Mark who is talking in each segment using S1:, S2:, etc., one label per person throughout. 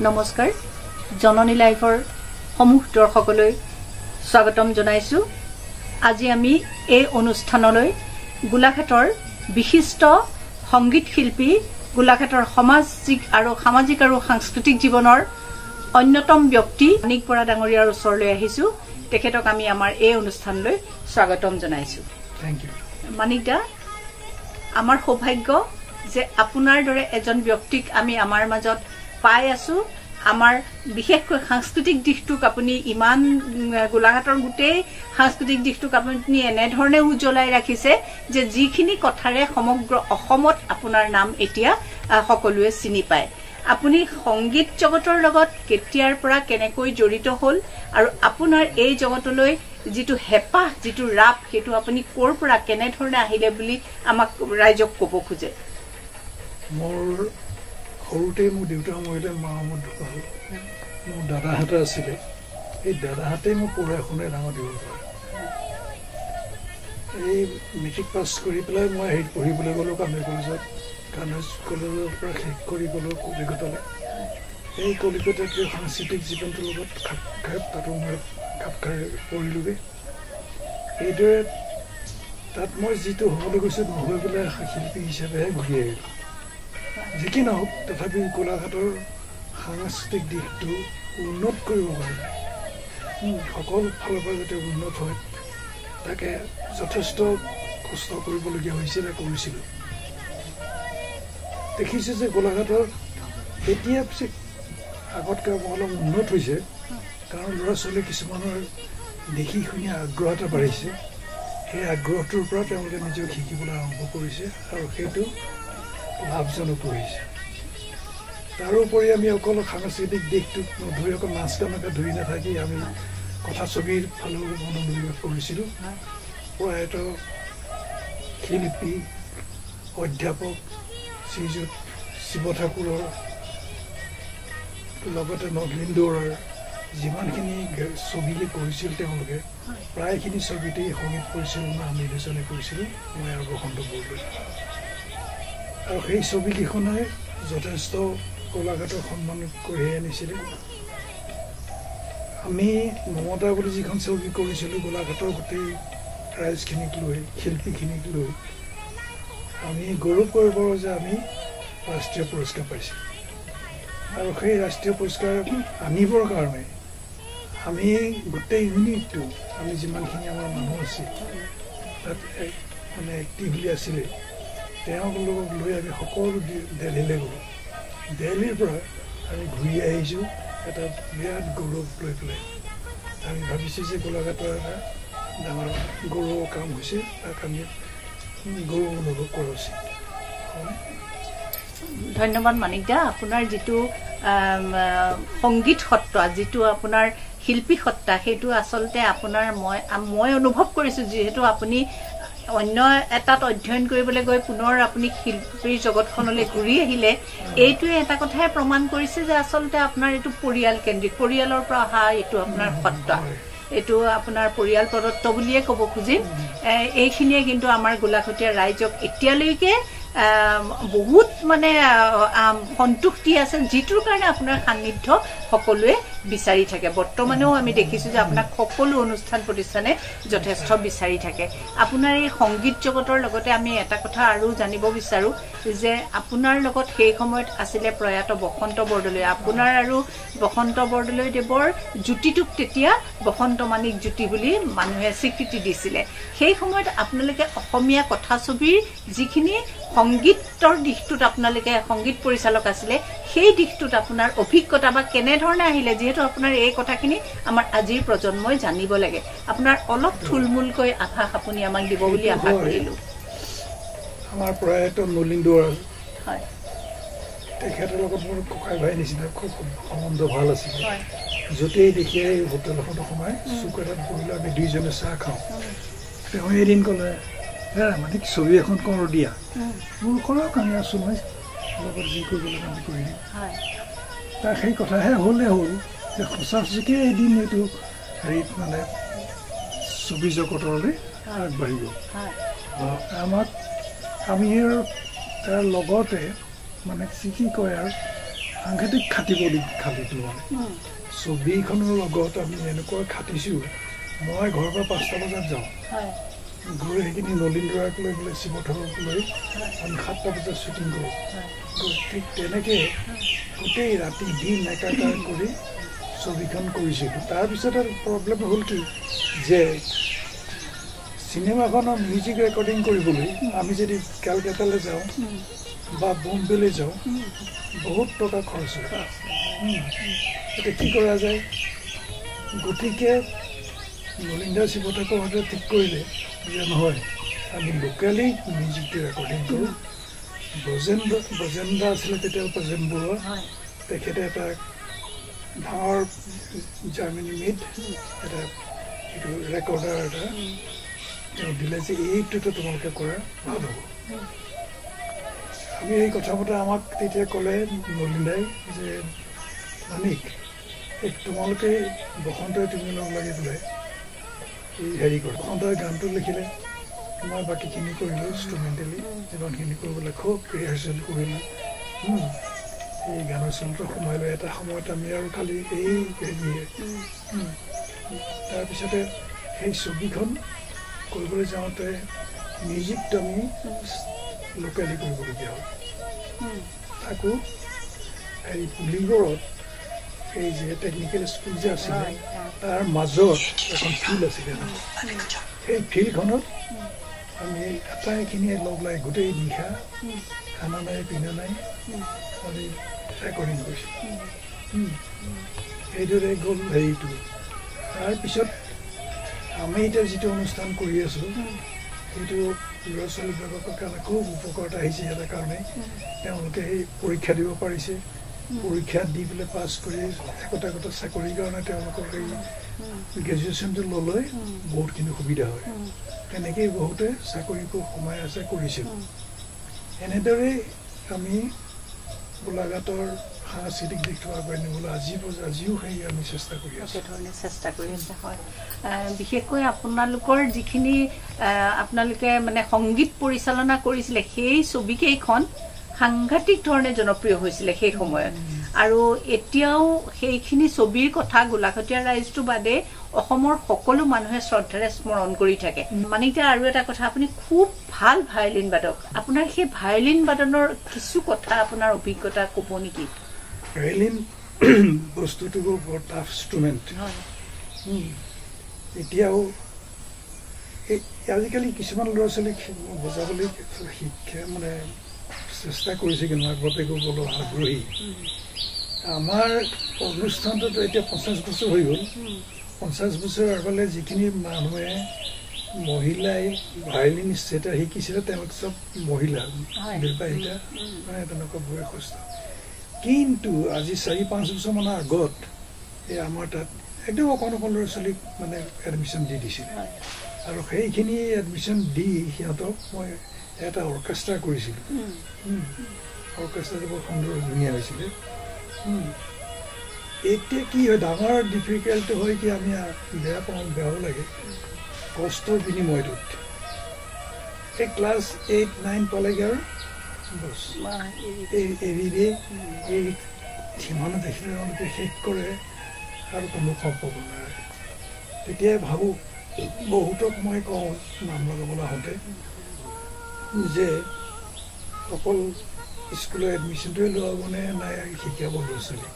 S1: নমস্কাৰ জননী লাইফৰ সমূহ দৰ্শকলৈ স্বাগতম জনাইছো আজি আমি এই অনুষ্ঠানলৈ গোলাঘাটৰ বিশিষ্ট সংগীত শিল্পী গোলাঘাটৰ সামাজিক আৰু সাংস্কৃতিক জীৱনৰ অন্যতম ব্যক্তি মানিক বৰা ডাঙৰীয়াৰ ওচৰলৈ আহিছো তেখেতক আমি আমাৰ এই অনুষ্ঠানলৈ স্বাগতম জনাইছো
S2: থ্যাংক ইউ
S1: মানিক দা আমাৰ সৌভাগ্য যে আপোনাৰ দৰে এজন ব্যক্তিক আমি আমাৰ মাজত পাই আছো আমাৰ বিশেষকৈ সাংস্কৃতিক দিশটোক আপুনি ইমান গোলাঘাটৰ গুটেই সাংস্কৃতিক দিশটোক আপুনি এনে ধৰণে উজ্জ্বলাই ৰাখিছে যে যিখিনি কথাৰে সমগ্ৰ অসমত আপোনাৰ নাম এতিয়া সকলোৱে চিনি পায় আপুনি সংগীত জগতৰ লগত কেতিয়াৰ পৰা কেনেকৈ জড়িত হ'ল আৰু আপোনাৰ এই জগতলৈ যিটো হেপাহ যিটো ৰাপ সেইটো আপুনি ক'ৰ পৰা কেনে ধৰণে আহিলে বুলি আমাক ৰাইজক ক'ব খোজে
S2: মোৰ সৰুতে মোৰ দেউতা মৰিলে মাহমুদ ঢুকাল মোৰ দাদাহঁতে আছিলে এই দাদাহঁতেই মোক পঢ়াই শুনাই ডাঙৰ দিব পাৰে এই মেট্ৰিক পাছ কৰি পেলাই মই হেৰিত পঢ়িবলৈ গ'লোঁ কামেজ কলেজৰ পৰা শেষ কৰি গ'লোঁ কলিকতালৈ এই কলিকতাত সাংস্কৃতিক জীৱনটোৰ লগত খাপ খাই তাতো মই খাপ খাই পঢ়িলোগৈ এইদৰে তাত মই যিটো হ'বলৈ গৈছোঁ নহৈ পেলাই শিল্পী হিচাপেহে ঘূৰি আহিলোঁ যি কি নহওক তথাপি গোলাঘাটৰ সাংস্কৃতিক দিশটো উন্নত কৰিব কাৰণে সকলো ফালৰ পৰা যাতে উন্নত হয় তাকে যথেষ্ট কষ্ট কৰিবলগীয়া হৈছিলে কৰিছিলোঁ দেখিছোঁ যে গোলাঘাটৰ এতিয়া পিছে আগতকৈ অলপ উন্নত হৈছে কাৰণ ল'ৰা ছোৱালী কিছুমানৰ দেখি শুনি আগ্ৰহ এটা বাঢ়িছে সেই আগ্ৰহটোৰ পৰা তেওঁলোকে নিজক শিকিবলৈ আৰম্ভ কৰিছে আৰু সেইটো লাভজনক হৈছে তাৰোপৰি আমি অকল সাংস্কৃতিক দিশটোক নধৰি অকল নাচ গানকে ধৰি নাথাকি আমি কথা ছবিৰ ফালেও মনোনিৱেশ কৰিছিলোঁ প্ৰয়াত শিল্পী অধ্যাপক শ্ৰীযুত শিৱ ঠাকুৰৰ লগতে নগলিন দুৱৰাৰ যিমানখিনি ছবি কৰিছিল তেওঁলোকে প্ৰায়খিনি ছবিতেই সংগীত পৰিচালনা আমি দুজনে কৰিছিলোঁ মই আৰু বসন্ত বৰদলৈ আৰু সেই ছবিকেইখনে যথেষ্ট গোলাঘাটক সন্মান কঢ়িয়াই আনিছিলে আমি মমতা বুলি যিখন ছবি কৰিছিলোঁ গোলাঘাটৰ গোটেই ৰাইজখিনিক লৈ শিল্পীখিনিক লৈ আমি গৌৰৱ কৰিব পাৰোঁ যে আমি ৰাষ্ট্ৰীয় পুৰস্কাৰ পাইছোঁ আৰু সেই ৰাষ্ট্ৰীয় পুৰস্কাৰ আনিবৰ কাৰণে আমি গোটেই ইউনিটটো আমি যিমানখিনি আমাৰ মানুহ আছিল তাত মানে এক্টিভলি আছিলে তেওঁলোকক লৈ আমি সকলো দিল্লীলৈ গ'লোঁ দিল্লীৰ পৰা আমি ঘূৰি আহিছোঁ এটা বিৰাট গৌৰৱ লৈ পেলাই আমি ভাবিছোঁ যে গোলাঘাটৰ এটা ডাঙৰ গৌৰৱ কাম হৈছে তাক আমি গৌৰৱ অনুভৱ কৰা উচিত
S1: ধন্যবাদ মানিক দা আপোনাৰ যিটো সংগীত সত্তা যিটো আপোনাৰ শিল্পী সত্তা সেইটো আচলতে আপোনাৰ মই অনুভৱ কৰিছোঁ যিহেতু আপুনি অন্য এটাত অধ্যয়ন কৰিবলৈ গৈ পুনৰ আপুনি শিল্পীৰ জগতখনলৈ ঘূৰি আহিলে এইটোৱে এটা কথাই প্ৰমাণ কৰিছে যে আচলতে আপোনাৰ এইটো পৰিয়াল কেন্দ্ৰিক পৰিয়ালৰ পৰা অহা এইটো আপোনাৰ সত্তা এইটো আপোনাৰ পৰিয়াল প্ৰদত্ত বুলিয়ে ক'ব খুজিম এইখিনিয়ে কিন্তু আমাৰ গোলাঘটীয়া ৰাইজক এতিয়ালৈকে বহুত মানে সন্তুষ্ট দি আছে যিটোৰ কাৰণে আপোনাৰ সান্নিধ্য সকলোৱে বিচাৰি থাকে বৰ্তমানেও আমি দেখিছোঁ যে আপোনাক সকলো অনুষ্ঠান প্ৰতিষ্ঠানে যথেষ্ট বিচাৰি থাকে আপোনাৰ এই সংগীত জগতৰ লগতে আমি এটা কথা আৰু জানিব বিচাৰোঁ যে আপোনাৰ লগত সেই সময়ত আছিলে প্ৰয়াত বসন্ত বৰদলৈ আপোনাৰ আৰু বসন্ত বৰদলৈ দেৱৰ জুতিটোক তেতিয়া বসন্ত মানিক জুতি বুলি মানুহে স্বীকৃতি দিছিলে সেই সময়ত আপোনালোকে অসমীয়া কথা ছবিৰ যিখিনি সংগীতৰ দিশটোত আপোনালোকে সংগীত পৰিচালক আছিলে সেই দিশটোত আপোনাৰ অভিজ্ঞতা বা কেনেধৰণে আহিলে যিহেতু আপোনাৰ এই কথাখিনি আমাৰ আজিৰ প্ৰজন্মই জানিব লাগে আপোনাৰ অলপ থুলমূলকৈ আভাস আপুনি আমাক দিব বুলি আশা কৰিলোঁ
S2: আমাৰ প্ৰয়াত নলিন দুৱৰা
S1: হয়
S2: তেখেতৰ লগত মোৰ ককাই ভাই নিচিনা খুব সম্বন্ধ ভাল আছিল য'তেই দেখি হোটেল এখনত সোমাই চুক এটাত বহিলৈ আমি দুইজনে চাহ খাওঁ তেওঁ এদিন ক'লে মানে ছবি এখন কৰ দিয়া মোৰ কৰক আমি আছোঁ নহয় লগত যি কৰিবলৈ আমি কৰি দিম তাৰ সেই কথাহে হ'লে হ'ল যে সঁচা সঁচাকৈ এদিন এইটো হেৰিত মানে ছবি জগতলৈ আগবাঢ়িব আমাক আমি তাৰ লগতে মানে কি কয় আৰু সাংঘাতিক খাটিটো মানে ছবিখনৰ লগত আমি এনেকুৱা খাটিছোঁ মই ঘৰৰ পৰা 5টা বজাত যাওঁ গৈ সেইখিনি নলিন্দৰাক লৈ পেলাই শিৱথৰক লৈ আমি 7টা বজাত শ্বুটিং কৰোঁ ঠিক তেনেকৈ গোটেই ৰাতি দিন একাকাৰ কৰি ছবিখন কৰিছিলোঁ তাৰপিছত আৰু প্ৰব্লেম হ'ল কি যে চিনেমাখনৰ মিউজিক ৰেকৰ্ডিং কৰিবলৈ আমি যদি কেলকাতালৈ যাওঁ বা বম্বেলৈ যাওঁ বহুত টকা খৰচ হয় এতিয়া কি কৰা যায় গতিকে নলিন্দা শিৱথকৰ সৈতে ঠিক কৰিলে যে নহয় আমি লোকেলি মিউজিকটো ৰেকৰ্ডিং কৰোঁ ব্ৰজেন দা আছিলে তেতিয়া ব্ৰজেন বৰুৱা তেখেতে এটা ডাঙৰ জাৰ্মানী মেড এটা এইটো ৰেকৰ্ডাৰ এটা তেওঁ দিলে যে এইটোতো তোমালোকে কৰা ভাল হ'ব আমি এই কথা বতৰা আমাক তেতিয়া ক'লে নলিন্দাই যে মানিক তোমালোকে বসন্তই তুমি লগ লাগি পেলাই এই হেৰি কৰে বসন্তই গানটো লিখিলে মই বাকীখিনি কৰিলোঁ ইনষ্ট্ৰুমেণ্টেলি যিমানখিনি কৰিবলৈ খুব ৰিহাৰ্চেল কৰিলোঁ এই গানৰ চলটো সোমাই লৈ এটা সময়ত আমি আৰু খালি এই হেৰিয়ে তাৰপিছতে সেই ছবিখন কৰিবলৈ যাওঁতে মিউজিকটো আমি লোকেলি কৰিবলগীয়া হ'ল তাকো হেৰি পুলিগড়ত এই যে টেকনিকেল স্কুল যে আছিলে তাৰ মাজত এখন ফিল্ড আছিলে সেই ফিল্ডখনত আমি আটাইখিনিয়ে লগ লাগি গোটেই নিশা খানা নাই পিনা নাই আমি ৰেকৰ্ডিং কৰিছোঁ সেইদৰে গ'ল হেৰিটো তাৰপিছত আমি এতিয়া যিটো অনুষ্ঠান কৰি আছোঁ সেইটো ল'ৰা ছোৱালীবিলাকৰ কাৰণে খুব উপকাৰত আহিছে এটা কাৰণে তেওঁলোকে সেই পৰীক্ষা দিব পাৰিছে পৰীক্ষা দি পেলাই পাছ কৰি একোটা চাকৰিৰ কাৰণে তেওঁলোকৰ এই গ্ৰেজুৱেশ্যনটো ল'লৈ বহুতখিনি সুবিধা হয় তেনেকেই বহুতে চাকৰিকো সোমাই আছে কৰিছিল এনেদৰেই আমি গোলাঘাটৰ সাংস্কৃতিক দিশটো আগুৱাই নিবলৈ আজিও সেই আমি চেষ্টা কৰি আছোঁ
S1: হয় বিশেষকৈ আপোনালোকৰ যিখিনি আপোনালোকে মানে সংগীত পৰিচালনা কৰিছিলে সেই ছবিকেইখন সাংঘাতিক ধৰণে জনপ্ৰিয় হৈছিলে সেই সময়ত আৰু এতিয়াও সেইখিনি ছবিৰ কথা গোলাঘটীয়া ৰাইজটো বাদে অসমৰ সকলো মানুহে শ্ৰদ্ধাৰে স্মৰণ কৰি থাকে মানে এতিয়া আৰু এটা কথা আপুনি খুব ভাল ভায়লিন বাদক আপোনাৰ সেই ভায়লিন বাদনৰ কিছু কথা আপোনাৰ অভিজ্ঞতা ক'ব নেকি
S2: ভায়লিন বস্তুটো বৰ টাফ ইনষ্ট্ৰুমেণ্ট এতিয়াও আজিকালি কিছুমান ল'ৰা ছোৱালীক বজাবলৈ শিক্ষা মানে চেষ্টা কৰিছে কিন্তু মাক বাপেকো বৰ আগ্ৰহী আমাৰ অনুষ্ঠানটোতো এতিয়া 50 বছৰ হৈ গ'ল 50 বছৰ আগলৈ যিখিনি মানুহে মহিলাই ভায়লিনিষ্ট এটা শিকিছিলে তেওঁলোক চব মহিলা নিৰ্বাহিতা মানে তেনেকুৱা বয়সস্থ কিন্তু আজি 4-5 বছৰমানৰ আগত এই আমাৰ তাত একদম অকণ ল'ৰা ছোৱালীক মানে এডমিশ্যন দি দিছিলে আৰু সেইখিনি এডমিশ্যন দি সিহঁতক মই এটা অৰ্কেষ্ট্ৰা কৰিছিলোঁ অৰ্কেষ্ট্ৰাটো বৰ সুন্দৰ ধুনীয়া হৈছিলে এতিয়া কি হয় ডাঙৰ ডিফিকাল্ট হয় কি আমি বেয়া পাওঁ বেয়াও লাগে কষ্টৰ বিনিময়টোত এই ক্লাছ 8-9 পালেগৈ আৰু বছ এৰি দিয়ে এই সিমানো দেখিলে তেওঁলোকে শেষ কৰে আৰু কোনো সম্ভৱ নোৱাৰে তেতিয়াই ভাবোঁ বহুতক মই কওঁ নাম লগাবলৈ আহোঁতে যে অকল স্কুলৰ এডমিশ্যনটোৱে লোৱাবনে নাই শিকাব ল'ৰা ছোৱালী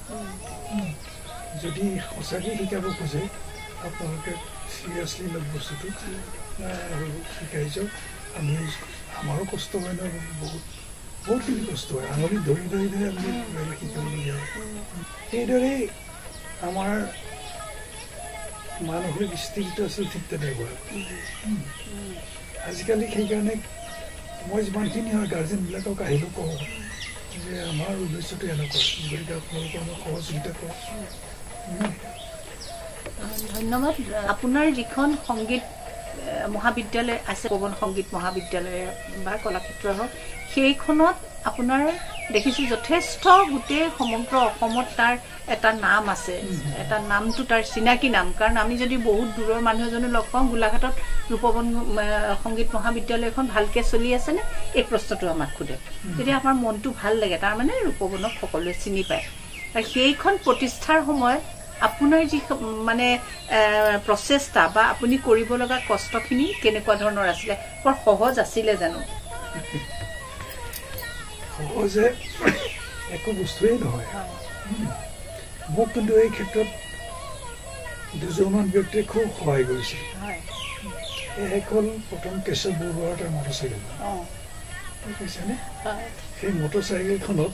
S2: যদি সঁচাকৈ শিকাব খোজে আপোনালোকে চিৰিয়াছলি লওক বস্তুটো শিকাই যাওক আমি আমাৰো কষ্ট হয় ন বহুতখিনি কষ্ট হয় আঙুলি ধৰি আমি শিকাবলগীয়া হয় সেইদৰেই আমাৰ মানসিক স্থিতিটো আছিল ঠিক তেনেকুৱা আজিকালি সেইকাৰণে মই যিমানখিনি হয় গাৰ্জেনবিলাকক আহিলেও কওঁ যে আমাৰ উদ্দেশ্যটো এনেকুৱা গতিকে আপোনালোকৰ মই সহযোগিতা কৰোঁ
S1: ধন্যবাদ আপোনাৰ যিখন সংগীত মহাবিদ্যালয় আছে পৱন সংগীত মহাবিদ্যালয় বা কলাক্ষেত্ৰ হওক সেইখনত আপোনাৰ দেখিছোঁ যথেষ্ট গোটেই সমগ্ৰ অসমত তাৰ এটা নাম আছে, এটা নামটো তাৰ চিনাকি নাম। কাৰণ আমি যদি বহুত দূৰৰ মানুহ এজনো লগ পাওঁ, গোলাঘাটত ৰূপবন সংগীত মহাবিদ্যালয়খন ভালকৈ চলি আছেনে, এই প্ৰশ্নটো আমাক সোধে। তেতিয়া আমাৰ মনটো ভাল লাগে, তাৰমানে ৰূপবনক সকলোৱে চিনি পায়। আৰু সেইখন প্ৰতিষ্ঠাৰ সময়ত আপোনাৰ যি মানে প্ৰচেষ্টা বা আপুনি কৰিব লগা কষ্টখিনি কেনেকুৱা ধৰণৰ আছিলে, বৰ সহজ আছিলে জানো?
S2: সহজে একো বস্তুৱেই নহয়। মোক কিন্তু এই ক্ষেত্ৰত দুজনমান ব্যক্তিয়ে খুব সহায় কৰিছিল। এক হ'ল প্ৰথম কেশৱ বৰুৱাৰ এটা মটৰচাইকেল, বুজিছেনে? সেই মটৰচাইকেলখনত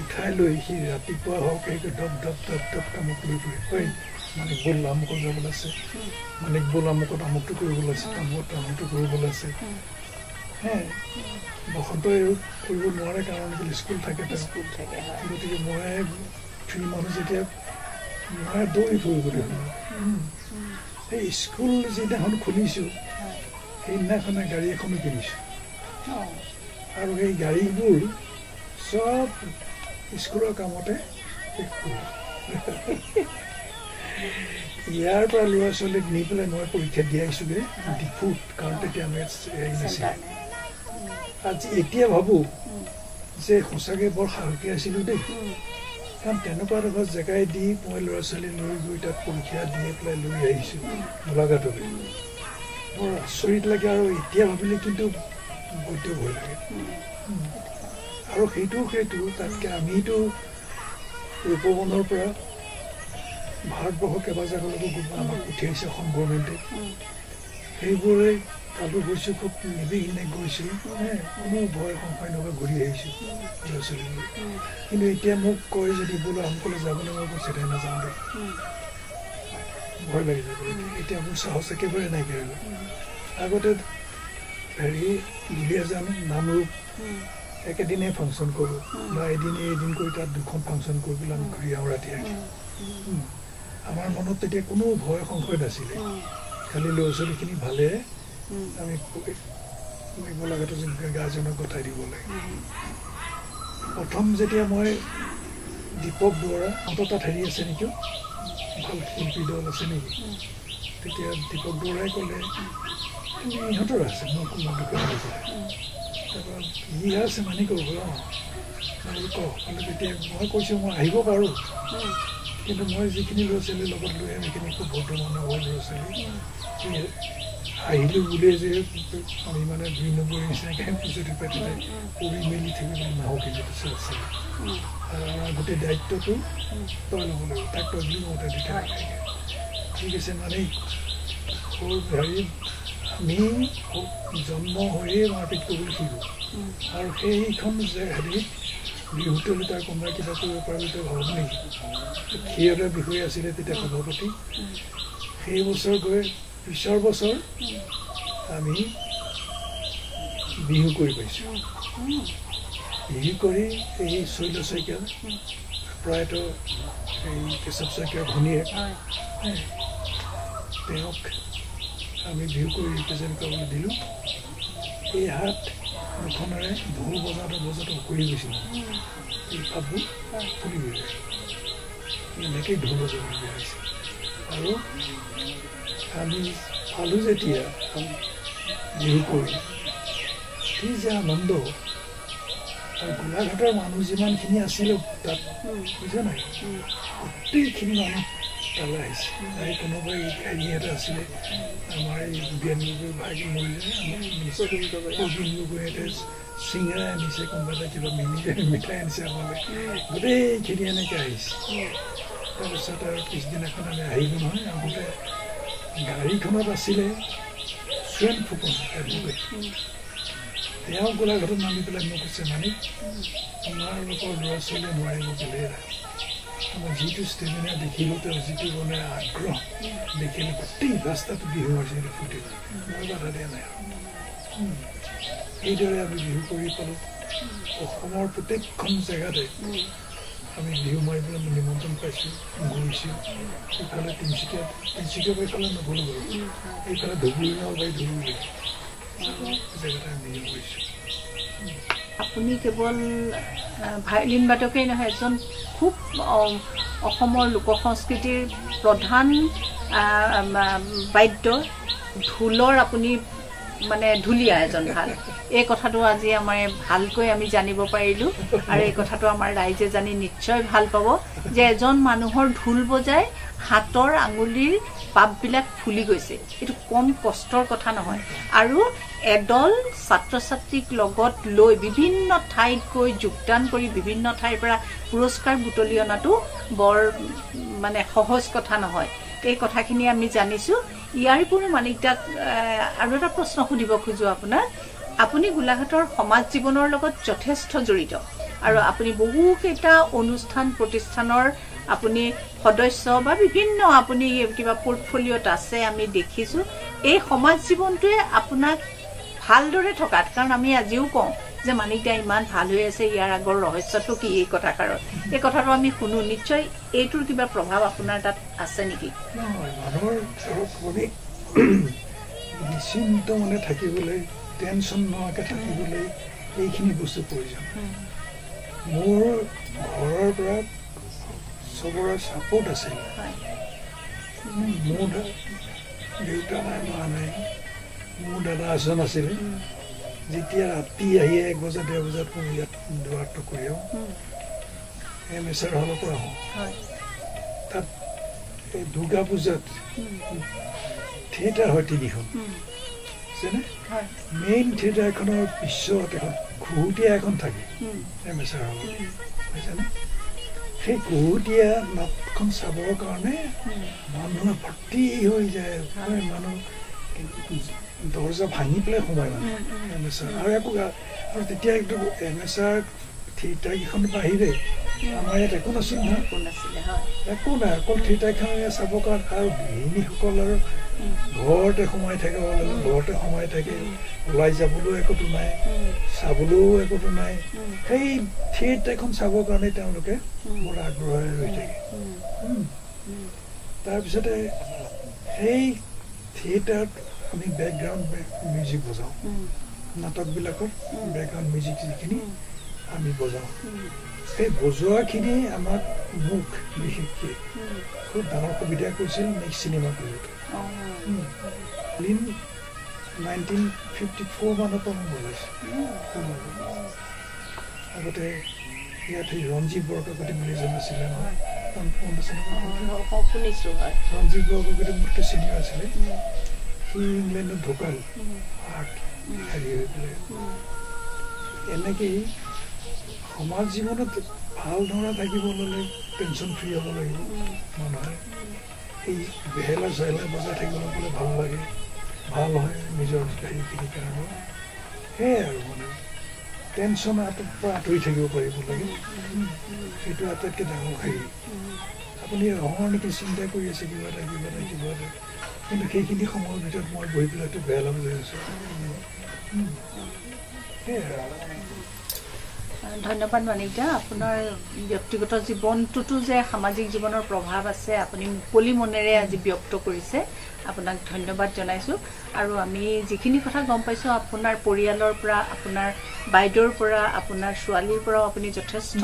S2: উঠাই লৈ সি ৰাতিপুৱা হওক সেই দপ দপ দপ দপ কামক লৈ ফুৰে, মানিক বল আমুকত যাবলৈ আছে, মানিক বল আমুকত আমুকটো কৰিবলৈ আছে, আমুকত আমুকটো কৰিবলৈ আছে। বসন্ত কৰিব নোৱাৰে কাৰণ স্কুল থাকে, গতিকে মই ফ্ৰী মানুহ যেতিয়া মই দৌৰি ফুৰিবলৈ সময়। সেই স্কুল যিদিনাখন খুলিছোঁ সেইদিনাখনে গাড়ী এখনো কিনিছোঁ, আৰু সেই গাড়ীবোৰ চব স্কুলৰ কামতে শেষ কৰোঁ। ইয়াৰ পৰা ল'ৰা ছোৱালীক নি পেলাই মই পৰীক্ষা দিয়াইছোগৈ ডিফুত, কাৰণ তেতিয়া আমি হেৰি নাছিলে। আজি এতিয়া ভাবোঁ যে সঁচাকৈ বৰ সাহসী আছিলোঁ দেই, কাৰণ তেনেকুৱা এডোখৰ জেগাই দি মই ল'ৰা ছোৱালী লৈ গৈ তাত পৰীক্ষা দি পেলাই লৈ আহিছোঁ গোলাঘাটলৈ। বৰ আচৰিত লাগে, আৰু এতিয়া ভাবিলে কিন্তু বৈদ্য ভয় লাগে। আৰু সেইটো তাতকৈ আমিতো ৰূপবনৰ পৰা ভাৰতবৰ্ষৰ কেইবাজাগলৈকো আমাক পঠিয়াইছে অসম গভৰ্ণমেণ্টে। সেইবোৰে তাতো গৈছোঁ, খুব নিৰ্বিঘ্নে গৈছোঁ, কোনো ভয় সংশয় নোহোৱা ঘূৰি আহিছোঁ ল'ৰা ছোৱালীবোৰ। কিন্তু এতিয়া মোক কয় যদি বোলো আমকলৈ যাবলৈ, মই কৈছোঁ চিধাই নাযাওঁ দেই, ভয় লাগি যাব। এতিয়া মোৰ সাহস একেবাৰে নাইকিয়া হৈ গ'ল। আগতে হেৰি দুলীয়াজান নামৰূপ একেদিনাই ফাংচন কৰোঁ, বা এদিন কৰি তাত দুখন ফাংচন কৰি পেলাই আমি ঘূৰি আহোঁ ৰাতি ৰাতি। আমাৰ মনত তেতিয়া কোনো ভয় সংশয় নাছিলে, খালি ল'ৰা ছোৱালীখিনি ভালে আমি গোলাঘাটৰ গাৰ্জেনক গতাই দিব লাগে। প্ৰথম যেতিয়া মই দীপক দুৱৰা তাত হেৰি আছে নেকি, ভাল শিল্পী দল আছে নেকি, তেতিয়া দীপক দুৱৰাই ক'লে ইহঁতৰ আছে, মোৰ কোনো দোকান হৈছিলে। তাৰপৰা ই আছে মানে ক'ব ক'লে, তেতিয়া মই কৈছোঁ মই আহিব পাৰোঁ, কিন্তু মই যিখিনি ল'ৰা ছোৱালীৰ লগত লৈ আহিম সেইখিনি খুব বৰ্তমান হ'ল ল'ৰা ছোৱালী। আহিলোঁ বুলিয়ে যে আমি মানে 2 নম্বৰ নিচিনাকৈ পুজতি পাতি পৰি মেলি থাকিবলৈ নাহোঁ, কিন্তু আছে। আৰু আমাৰ গোটেই দায়িত্বটো তই ল'ব লাগিব, তাক তই বুলি মতে তেতিয়া ঠিক আছে। মানে হেৰি আমি জন্ম হৈয়ে মাৰপিট কৰিবলৈ শিকোঁ, আৰু সেইখন যে হেৰিত বিহুতলৈ তাৰ কোনোবাই কিবা কৰিব পাৰে বুলি ভাবোঁ নেকি। সিহঁতৰ বিষয়ে আছিলে তেতিয়া সভাপতি। সেই বছৰ গৈ পিছৰ বছৰ আমি বিহু কৰি পাইছোঁ। বিহু কৰি এই শৈল শইকীয়া প্ৰয়াত এই কেশৱ শইকীয়াৰ ভনীয়েক, তেওঁক আমি বিহু কৰি ৰিপ্ৰেজেণ্ট কৰিবলৈ দিলোঁ। এই হাত মুখনেৰে ঢোল বজাওঁতে উকৰি গৈছিলোঁ, এই পাতবোৰ ফুলি গৈ গৈছে, এনেকেই ঢোল বজাবলগীয়া হৈছে। আৰু আমি পালোঁ যেতিয়া বিহু কৰি কি যে আনন্দ। আৰু গোলাঘাটৰ মানুহ যিমানখিনি আছিলে তাত, বুজা নাই, গোটেইখিনি মানুহ তালৈ আহিছে। আৰু কোনোবাই হেৰি এটা আছিলে আমাৰ এই বিয়ানব্বৈ ভাগি মৰিলে, অবিন গগৈহঁতে চিঙৰা আনিছে, কোনোবা এটা কিবা মিঠাই আনিছে আমালৈ, গোটেইখিনি এনেকৈ আহিছে। তাৰপিছত আৰু পিছদিনাখন আমি আহিলোঁ নহয়। আগতে গাড়ীখনত আছিলে চুৱেন ফুকন, তেওঁ গোলাঘাটত নামি পেলাই মোক কৈছে, মানিক তোমালোকৰ ল'ৰা ছোৱালীয়ে নোৱাৰিব কেলেই। আমাৰ যিটো ষ্টেমিনা দেখিলোঁ, তেওঁ যিটো মানে আগ্ৰহ দেখিলোঁ, গোটেই ৰাস্তাটো বিহু মাৰিছে, ফুটি মই বাধা দিয়া নাই। এইদৰে আমি বিহু কৰি পালোঁ। অসমৰ প্ৰত্যেকখন জেগাতে আমি বিহু মাৰিবলৈ নিমন্ত্ৰণ পাইছোঁ, গৈছোঁ। এইফালে তিনিচুকীয়া এইফালে নগ'লোঁ বাৰু, এইফালে ধুবুৰী নলবাৰী ধুবুৰী জেগাতে আমি বিহু কৰিছোঁ।
S1: আপুনি কেৱল ভায়লিন বাদকেই নহয়, এজন খুব অসমৰ লোক সংস্কৃতিৰ প্ৰধান বাদ্য ঢোলৰ আপুনি মানে ঢুলীয়া এজন ভাল। এই কথাটো আজি আমাৰ ভালকৈ আমি জানিব পাৰিলোঁ, আৰু এই কথাটো আমাৰ ৰাইজে জানি নিশ্চয় ভাল পাব যে এজন মানুহৰ ঢোল বজাই হাতৰ আঙুলিৰ পাপবিলাক ফুলি গৈছে। এইটো কম কষ্টৰ কথা নহয়। আৰু এদল ছাত্ৰ ছাত্ৰীক লগত লৈ বিভিন্ন ঠাইত গৈ যোগদান কৰি বিভিন্ন ঠাইৰ পৰা পুৰস্কাৰ বুটলি অনাটো বৰ মানে সহজ কথা নহয়। এই কথাখিনি আমি জানিছোঁ। ইয়াৰ উপৰিও মানিকদাক আৰু এটা প্ৰশ্ন সুধিব খোজো আপোনাক। আপুনি গোলাঘাটৰ সমাজ জীৱনৰ লগত যথেষ্ট জড়িত, আৰু আপুনি বহুকেইটা অনুষ্ঠান প্ৰতিষ্ঠানৰ আপুনি সদস্য বা বিভিন্ন আপুনি কিবা পৰ্টফলিঅ'ত আছে, আমি দেখিছোঁ। এই সমাজ জীৱনটোৱে আপোনাক ভালদৰে থকাত, কাৰণ আমি আজিও কওঁ যে মানিকদা ইমান ভাল হৈ আছে, ইয়াৰ আগৰ ৰহস্যটো কি এই কথাষাৰৰ, এই কথাটো আমি শুনো। নিশ্চয় এইটোৰ কিবা প্ৰভাৱ আপোনাৰ তাত আছে নেকি?
S2: মানুহৰ নিশ্চিন্ত মানে থাকিবলৈ, টেনশ্যন নোহোৱাকৈ থাকিবলৈ এইখিনি বস্তু প্ৰয়োজন। মোৰ ঘৰৰ পৰা চবৰে ছাপোৰ্ট আছিল। মোৰ দেউতা নাই, মা নাই, মোৰ দাদা এজন আছিলে। যেতিয়া ৰাতি আহি 1 বজা 1:30 বজাত মই ইয়াত দুৱাৰটো কৰি আহোঁ, MSR হলৰ পৰা আহোঁ। তাত এই দুৰ্গা পূজাত থিয়েটাৰ হয় 3খন, মেইন থিয়েটাৰখনৰ পিছত এখন খুহুতীয়া এখন থাকে MSR হলত, বুজিছেনে? সেই খুহুতীয়া নাটখন চাবৰ কাৰণে মানুহে ভৰ্তি হৈ যায়, মানুহ দৰ্জা ভাঙি পেলাই সোমায় মানে MSR। আৰু তেতিয়া একদম MSR থিয়েটাৰকেইখনৰ বাহিৰে আমাৰ ইয়াত একো নাছিল নহয়, একো নাই, অকল থিয়েটাৰখন চাবৰ কাৰণে। আৰু গৃহিণীসকল আৰু ঘৰতে সোমাই থাকে, ঘৰতে সোমাই থাকে, ওলাই যাবলৈও একোটো নাই, চাবলৈও একোটো নাই। সেই থিয়েটাৰখন চাবৰ কাৰণে তেওঁলোকে বৰ আগ্ৰহেৰে ৰৈ থাকে। তাৰপিছতে সেই থিয়েটাৰত আমি বেকগ্ৰাউণ্ড মিউজিক বজাওঁ, নাটকবিলাকত বেকগ্ৰাউণ্ড মিউজিক যিখিনি আমি বজাওঁ, সেই বজোৱাখিনি আমাক মোক বিশেষকৈ খুব ডাঙৰ সুবিধা কৰিছিল নেক্সট চিনেমা কৰোঁতে। 1954 মানৰ পৰা মই বজাইছোঁ। আগতে ইয়াত সেই ৰঞ্জিত বৰকাকতি বুলি এজন আছিলে নহয়, ৰঞ্জিত বৰকাকতি মোতকৈ চিনিয়ৰ আছিলে। সি ইংলেণ্ডত ঢুকাল, হাৰ্ট হেৰি হৈ পেলাই। এনেকেই সমাজ জীৱনত ভাল ধৰণে থাকিব ল'লে টেনশ্যন ফ্ৰী হ'ব লাগিব মানুহে। এই বেহেলা চেহেলা বজাই থাকিবলৈ পালে ভাল লাগে, ভাল হয় নিজৰ হেৰিখিনিৰ কাৰণে। সেয়াই আৰু মানে টেনশ্যন পৰা আঁতৰি থাকিব পাৰিব লাগে, সেইটো আটাইতকৈ ডাঙৰ হেৰি। আপুনি ৰঙৰ নেকি চিন্তা কৰি আছে কিবা এটা, কিন্তু সেইখিনি সময়ৰ ভিতৰত মই বহি পেলাইতো বেহেলা বজাই আছোঁ। সেয়াই আৰু।
S1: ধন্যবাদ মানিকদা। আপোনাৰ ব্যক্তিগত জীৱনটোতো যে সামাজিক জীৱনৰ প্ৰভাৱ আছে, আপুনি মুকলি মনেৰে আজি ব্যক্ত কৰিছে, আপোনাক ধন্যবাদ জনাইছোঁ। আৰু আমি যিখিনি কথা গম পাইছোঁ, আপোনাৰ পৰিয়ালৰ পৰা, আপোনাৰ বাইদেউৰ পৰা, আপোনাৰ ছোৱালীৰ পৰাও আপুনি যথেষ্ট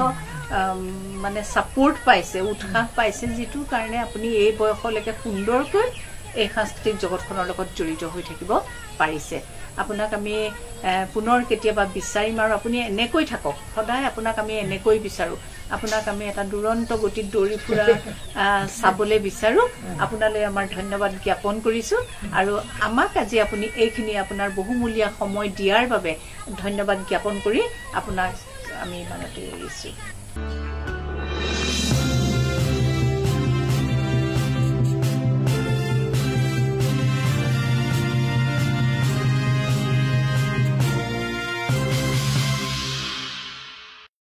S1: মানে ছাপোৰ্ট পাইছে, উৎসাহ পাইছে, যিটো কাৰণে আপুনি এই বয়সলৈকে সুন্দৰকৈ এই সাংস্কৃতিক জগতখনৰ লগত জড়িত হৈ থাকিব পাৰিছে। আপোনাক আমি পুনৰ কেতিয়াবা বিচাৰিম, আৰু আপুনি এনেকৈ থাকক, সদায় আপোনাক আমি এনেকৈ বিচাৰোঁ। আপোনাক আমি এটা দুৰন্ত গতিত দৌৰি ফুৰা চাবলৈ বিচাৰোঁ। আপোনালৈ আমাৰ ধন্যবাদ জ্ঞাপন কৰিছোঁ, আৰু আমাক আজি আপুনি এইখিনি আপোনাৰ বহুমূলীয়া সময় দিয়াৰ বাবে ধন্যবাদ জ্ঞাপন কৰি আপোনাক আমি ইমানতে এৰিছোঁ।